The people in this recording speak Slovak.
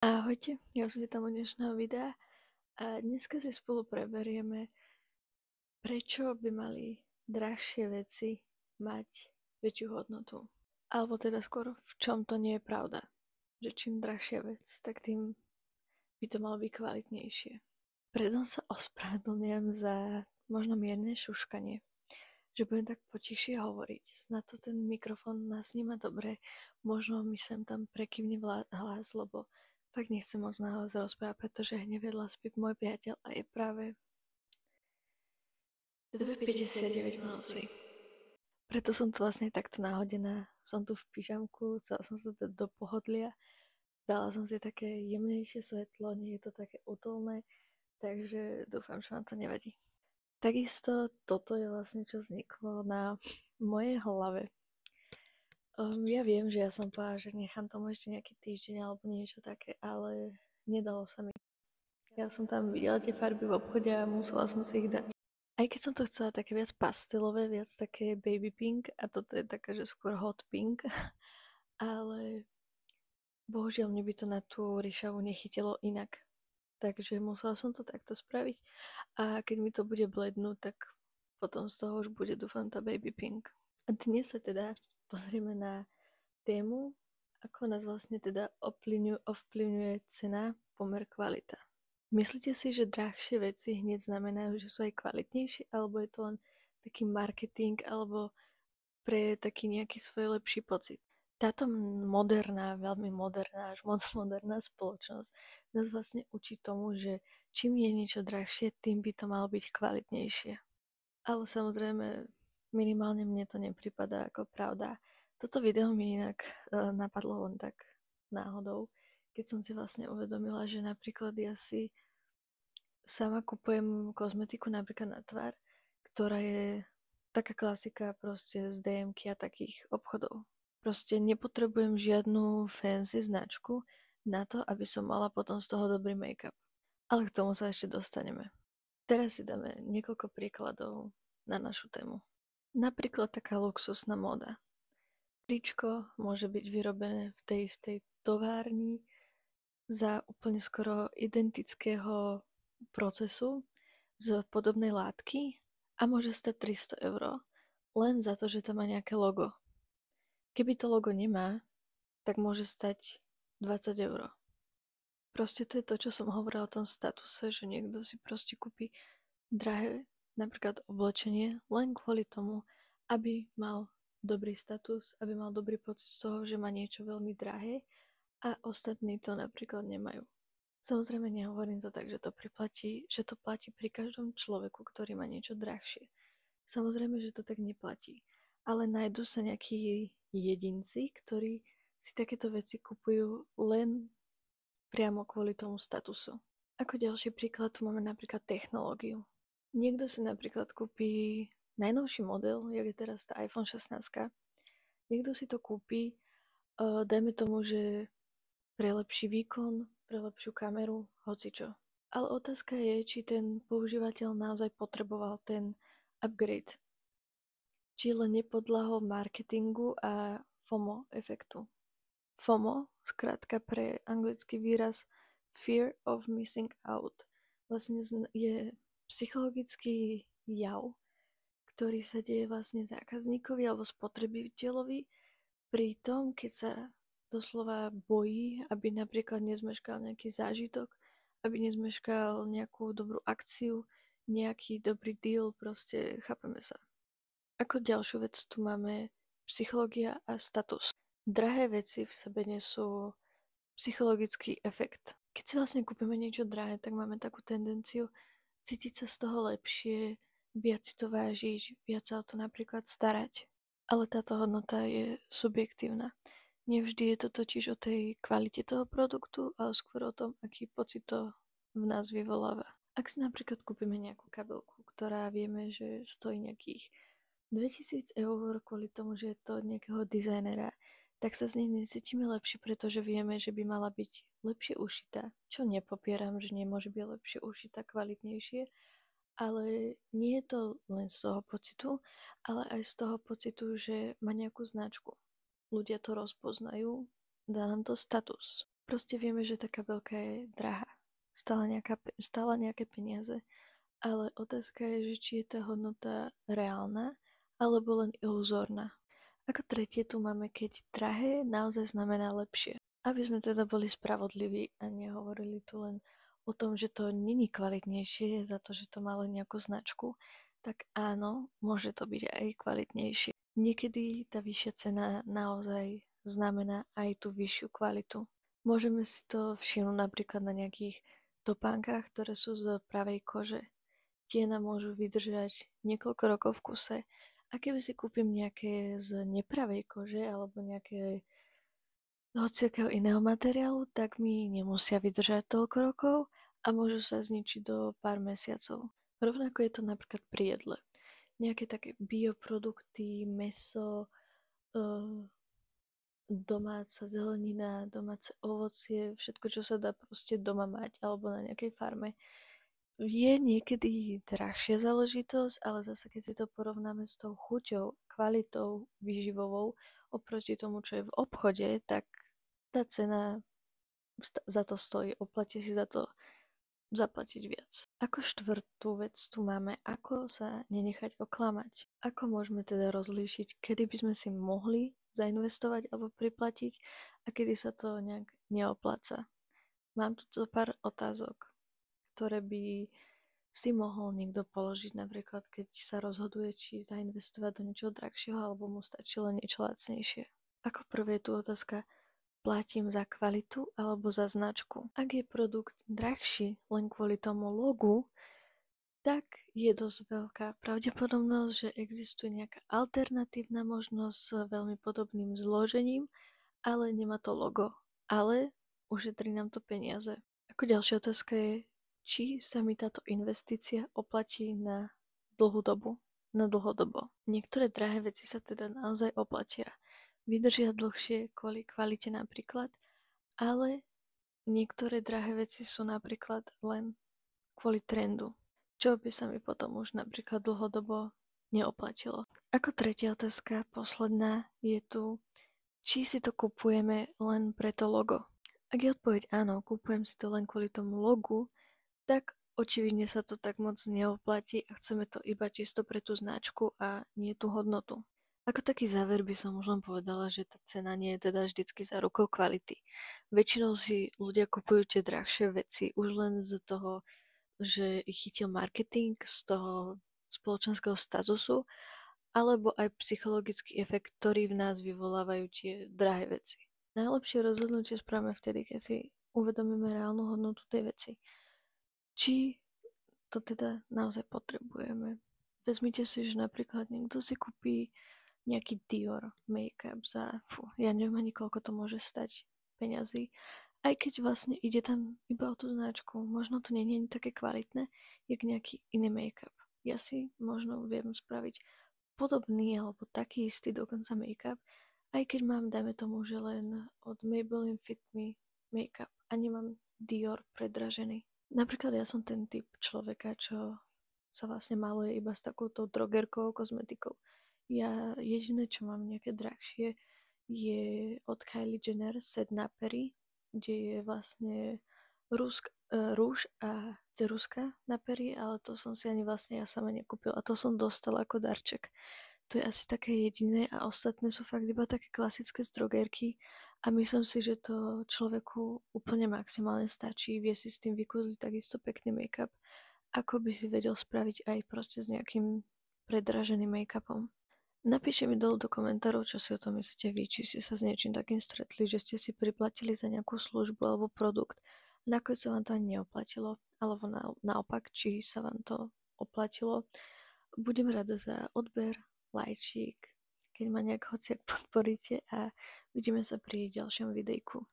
Ahojte, ja som vítam u dnešného videa a dneska si spolu preberieme, prečo by mali drahšie veci mať väčšiu hodnotu. Alebo teda skôr, v čom to nie je pravda. Že čím drahšia vec, tak tým by to malo byť kvalitnejšie. Predom sa ospravedlňujem za možno mierne šuškanie, že budem tak potišie hovoriť. Na to ten mikrofón nás sníma dobre, možno mi sem tam prekývne hlas, lebo fakt nechcem moc nahlas rozprávať, pretože hneď vedľa spí môj priateľ a je práve 2:59 v noci. Preto som tu vlastne takto nahodená. Som tu v pyžamku, chcela som sa dať do pohodlia. Dala som si také jemnejšie svetlo, nie je to také útulné, takže dúfam, že vám to nevadí. Takisto toto je vlastne, čo vzniklo na mojej hlave. Ja viem, že ja som povedala, že nechám tomu ešte nejaký týždeň alebo niečo také, ale nedalo sa mi. Ja som tam videla tie farby v obchode a musela som si ich dať. Aj keď som to chcela také viac pastelové, viac také baby pink a toto je také, že skôr hot pink, ale bohužiaľ mne by to na tú ryšavu nechytilo inak. Takže musela som to takto spraviť a keď mi to bude blednúť, tak potom z toho už bude, dúfam, tá baby pink. A dnes sa teda pozrieme na tému, ako nás vlastne teda ovplyvňuje cena, pomer, kvalita. Myslíte si, že drahšie veci hneď znamenajú, že sú aj kvalitnejšie, alebo je to len taký marketing, alebo pre taký nejaký svoj lepší pocit? Táto moderná, veľmi moderná, až moc moderná spoločnosť nás vlastne učí tomu, že čím je niečo drahšie, tým by to malo byť kvalitnejšie. Ale samozrejme, minimálne mne to nepripadá ako pravda. Toto video mi inak napadlo len tak náhodou, keď som si vlastne uvedomila, že napríklad ja si sama kupujem kozmetiku napríklad na tvár, ktorá je taká klasika proste z DMky a takých obchodov. Proste nepotrebujem žiadnu fancy značku na to, aby som mala potom z toho dobrý make-up. Ale k tomu sa ešte dostaneme. Teraz si dáme niekoľko príkladov na našu tému. Napríklad taká luxusná móda. Tričko môže byť vyrobené v tej istej továrni za úplne skoro identického procesu z podobnej látky a môže stať 300 eur len za to, že tam má nejaké logo. Keby to logo nemá, tak môže stať 20 eur. Proste to je to, čo som hovorila o tom statuse, že niekto si proste kúpi drahé napríklad oblečenie len kvôli tomu, aby mal dobrý status, aby mal dobrý pocit z toho, že má niečo veľmi drahé a ostatní to napríklad nemajú. Samozrejme nehovorím to tak, že to platí pri každom človeku, ktorý má niečo drahšie. Samozrejme, že to tak neplatí. Ale nájdú sa nejakí jedinci, ktorí si takéto veci kupujú len priamo kvôli tomu statusu. Ako ďalší príklad tu máme napríklad technológiu. Niekto si napríklad kúpi najnovší model, jak je teraz tá iPhone 16. Niekto si to kúpi, dajme tomu, že pre lepší výkon, pre lepšiu kameru, hocičo. Ale otázka je, či ten používateľ naozaj potreboval ten upgrade. Či len nepodľahol marketingu a FOMO efektu. FOMO, skrátka pre anglický výraz Fear of Missing Out, vlastne je psychologický jav, ktorý sa deje vlastne zákazníkovi alebo spotrebiteľovi pri tom, keď sa doslova bojí, aby napríklad nezmeškal nejaký zážitok, aby nezmeškal nejakú dobrú akciu, nejaký dobrý deal, proste chápeme sa. Ako ďalšiu vec tu máme psychológia a status. Drahé veci v sebe nesú psychologický efekt. Keď si vlastne kúpime niečo drahé, tak máme takú tendenciu cítiť sa z toho lepšie, viac si to vážiť, viac sa o to napríklad starať. Ale táto hodnota je subjektívna. Nevždy je to totiž o tej kvalite toho produktu, ale skôr o tom, aký pocit to v nás vyvoláva. Ak si napríklad kúpime nejakú kabelku, ktorá vieme, že stojí nejakých 2000 eur kvôli tomu, že je to od nejakého dizajnera, tak sa z nej necítime lepšie, pretože vieme, že by mala byť lepšie ušitá. Čo nepopieram, že nemôže byť lepšie ušitá, kvalitnejšie, ale nie je to len z toho pocitu, ale aj z toho pocitu, že má nejakú značku. Ľudia to rozpoznajú, dá nám to status. Proste vieme, že taká veľká je drahá. Stála nejaké peniaze, ale otázka je, že či je tá hodnota reálna, alebo len iluzórna. Ako tretie tu máme, keď drahé naozaj znamená lepšie. Aby sme teda boli spravodliví a nehovorili tu len o tom, že to není kvalitnejšie za to, že to malo nejakú značku, tak áno, môže to byť aj kvalitnejšie. Niekedy tá vyššia cena naozaj znamená aj tú vyššiu kvalitu. Môžeme si to všimnúť napríklad na nejakých topánkach, ktoré sú z pravej kože. Tie nám môžu vydržať niekoľko rokov v kuse. A keby si kúpim nejaké z nepravej kože alebo nejaké hociakého iného materiálu, tak mi nemusia vydržať toľko rokov a môžu sa zničiť do pár mesiacov. Rovnako je to napríklad pri jedle. Nejaké také bioprodukty, mäso, domáca zelenina, domáce ovocie, všetko, čo sa dá proste doma mať alebo na nejakej farme, je niekedy drahšia záležitosť, ale zase keď si to porovnáme s tou chuťou, kvalitou výživovou oproti tomu, čo je v obchode, tak tá cena za to stojí. Oplatí si za to zaplatiť viac. Ako štvrtú vec tu máme, ako sa nenechať oklamať. Ako môžeme teda rozlíšiť, kedy by sme si mohli zainvestovať alebo priplatiť a kedy sa to nejak neopláca. Mám tu pár otázok, ktoré by si mohol niekto položiť, napríklad keď sa rozhoduje, či zainvestovať do niečoho drahšieho alebo mu stačí len niečo lacnejšie. Ako prvé je tu otázka, platím za kvalitu alebo za značku. Ak je produkt drahší len kvôli tomu logu, tak je dosť veľká pravdepodobnosť, že existuje nejaká alternatívna možnosť s veľmi podobným zložením, ale nemá to logo. Ale ušetrí nám to peniaze. Ako ďalšia otázka je, či sa mi táto investícia oplatí na dlhú dobu, na dlhodobo. Niektoré drahé veci sa teda naozaj oplatia. Vydržia dlhšie kvôli kvalite napríklad, ale niektoré drahé veci sú napríklad len kvôli trendu, čo by sa mi potom už napríklad dlhodobo neoplatilo. Ako tretia otázka, posledná, je tu, či si to kupujeme len pre to logo. Ak je odpoveď áno, kupujem si to len kvôli tomu logu, tak očividne sa to tak moc neoplatí a chceme to iba čisto pre tú značku a nie tú hodnotu. Ako taký záver by som možno povedala, že tá cena nie je teda vždycky za rukou kvality. Väčšinou si ľudia kupujú tie drahšie veci už len z toho, že ich chytil marketing, z toho spoločenského statusu, alebo aj psychologický efekt, ktorý v nás vyvolávajú tie drahé veci. Najlepšie rozhodnutie správame vtedy, keď si uvedomíme reálnu hodnotu tej veci. Či to teda naozaj potrebujeme. Vezmite si, že napríklad niekto si kúpi nejaký Dior make-up za, ja neviem ani koľko to môže stať peňazí, aj keď vlastne ide tam iba o tú značku. Možno to nie je také kvalitné, jak nejaký iný make-up. Ja si možno viem spraviť podobný alebo taký istý dokonca make-up, aj keď mám, dajme tomu, že len od Maybelline Fit Me make-up a nemám Dior predražený. Napríklad ja som ten typ človeka, čo sa vlastne maluje iba s takouto drogerkou, kozmetikou. Ja jediné, čo mám nejaké drahšie, je od Kylie Jenner set na pery, kde je vlastne rúž a ceruska na pery, ale to som si ani vlastne ja sama nekúpila. A to som dostala ako darček. To je asi také jediné a ostatné sú fakt iba také klasické z drogerky a myslím si, že to človeku úplne maximálne stačí. Vie si s tým vykúzliť takisto pekný make-up, ako by si vedel spraviť aj proste s nejakým predraženým make-upom. Napíšte mi dolu do komentárov, čo si o tom myslíte vy, či ste sa s niečím takým stretli, že ste si priplatili za nejakú službu alebo produkt a nakoniec sa vám to ani neoplatilo, alebo naopak, či sa vám to oplatilo. Budem rada za odber, lajčík, keď ma nejak hociak podporíte a vidíme sa pri ďalšom videjku.